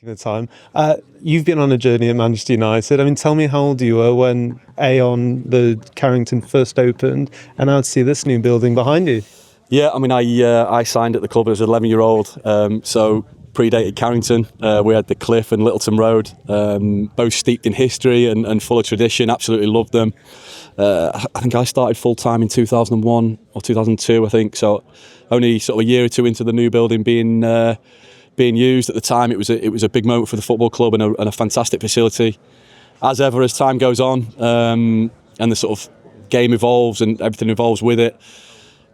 The time. You've been on a journey at Manchester United. I mean, tell me how old you were when Aon, the Carrington, first opened, and now to see this new building behind you. Yeah, I mean, I signed at the club as an 11-year-old, so predated Carrington. We had the Cliff and Littleton Road, both steeped in history and full of tradition. Absolutely loved them. I think I started full time in 2001 or 2002, I think. So only sort of a year or two into the new building being used. At the time, it was a big moment for the football club and a fantastic facility. As ever, as time goes on and the sort of game evolves and everything evolves with it,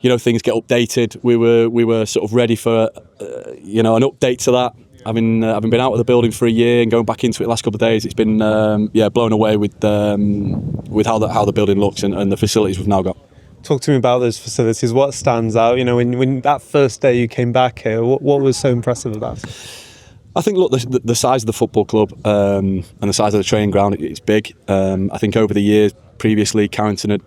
you know, things get updated. We were sort of ready for an update to that. Having been out of the building for a year and going back into it the last couple of days, it's been blown away with how the building looks and the facilities we've now got. Talk to me about those facilities. What stands out? You know, when that first day you came back here, what was so impressive about it? I think, look, the size of the football club and the size of the training ground, it's big. I think over the years previously, Carrington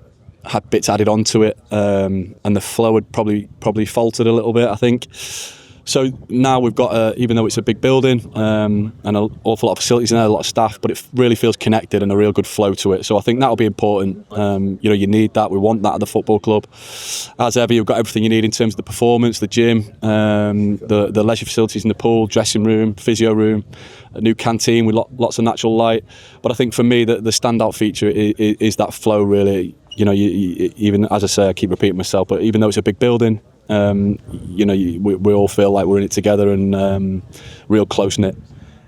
had bits added onto it, and the flow had probably faltered a little bit, I think. So now we've got, even though it's a big building and an awful lot of facilities in there, a lot of staff, but it really feels connected and a real good flow to it. So I think that'll be important. You need that. We want that at the football club. As ever, you've got everything you need in terms of the performance, the gym, the leisure facilities in the pool, dressing room, physio room, a new canteen with lots of natural light. But I think for me, the standout feature is that flow, really. You know, even as I say, I keep repeating myself, but even though it's a big building, we all feel like we're in it together and real close-knit.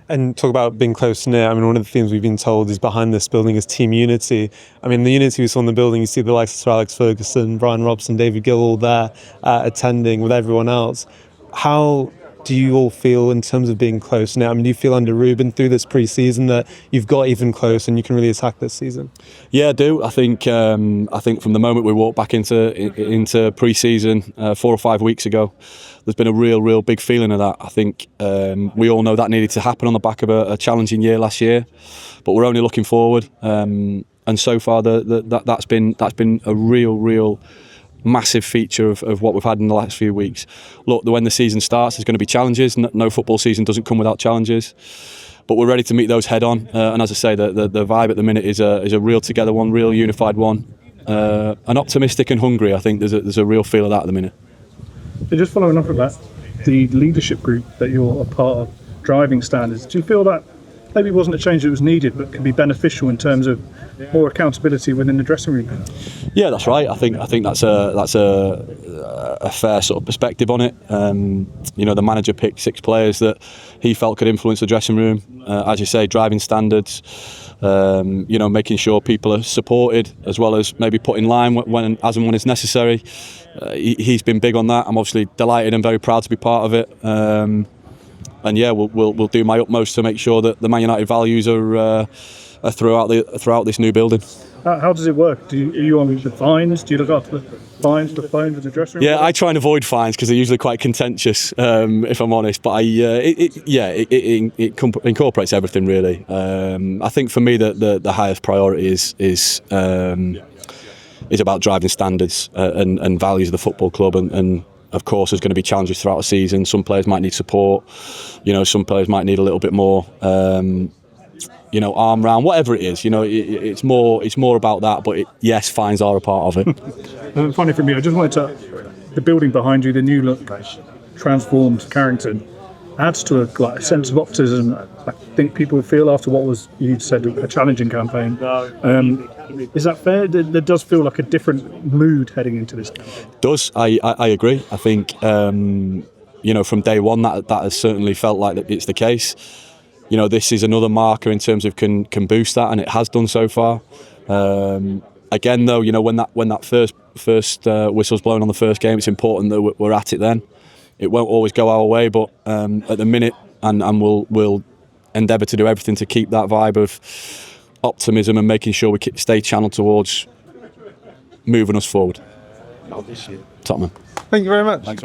And talk about being close-knit. I mean, one of the things we've been told is behind this building is team unity. I mean, the unity we saw in the building, you see the likes of Sir Alex Ferguson, Brian Robson, David Gill all there attending with everyone else. How do you all feel in terms of being close-knit? I mean, do you feel under Ruben through this pre-season that you've got even close and you can really attack this season? Yeah, I do. I think from the moment we walked back into pre-season 4 or 5 weeks ago, there's been a real big feeling of that. I think we all know that needed to happen on the back of a challenging year last year, but we're only looking forward. And so far, that's been a real massive feature of what we've had in the last few weeks. Look, when the season starts, there's going to be challenges. No football season doesn't come without challenges, but we're ready to meet those head on. And as I say, the vibe at the minute is a real together one, real unified one, and optimistic and hungry. I think there's a real feel of that at the minute. So just following up on that, the leadership group that you're a part of, driving standards, do you feel that maybe it wasn't a change that was needed, but can be beneficial in terms of more accountability within the dressing room? Yeah, that's right. I think that's a fair sort of perspective on it. The manager picked 6 players that he felt could influence the dressing room. As you say, driving standards. Making sure people are supported as well as maybe put in line when it's necessary. He's been big on that. I'm obviously delighted and very proud to be part of it. And yeah, we'll do my utmost to make sure that the Man United values are throughout this new building. How does it work? Are you on the fines? Do you look after the fines, the phones, the dressing room? Yeah, I try and avoid fines because they're usually quite contentious, if I'm honest. But it incorporates everything really. I think for me the highest priority is about driving standards and values of the football club and of course, there's going to be challenges throughout the season. Some players might need support. Some players might need a little bit more, arm round. Whatever it is, it's more about that. But yes, fines are a part of it. Funny for me, I just wanted the building behind you, the new look, transformed Carrington, adds to a sense of optimism. I think people feel after what was, you said, a challenging campaign. Is that fair? There does feel like a different mood heading into this campaign. Does. I agree. I think from day one that has certainly felt like that it's the case. This is another marker in terms of can boost that, and it has done so far. Again, though, when that first whistle's blown on the first game, it's important that we're at it then. It won't always go our way, but at the minute, and we'll endeavour to do everything to keep that vibe of optimism and making sure we stay channeled towards moving us forward. Top man. Thank you very much. Thanks.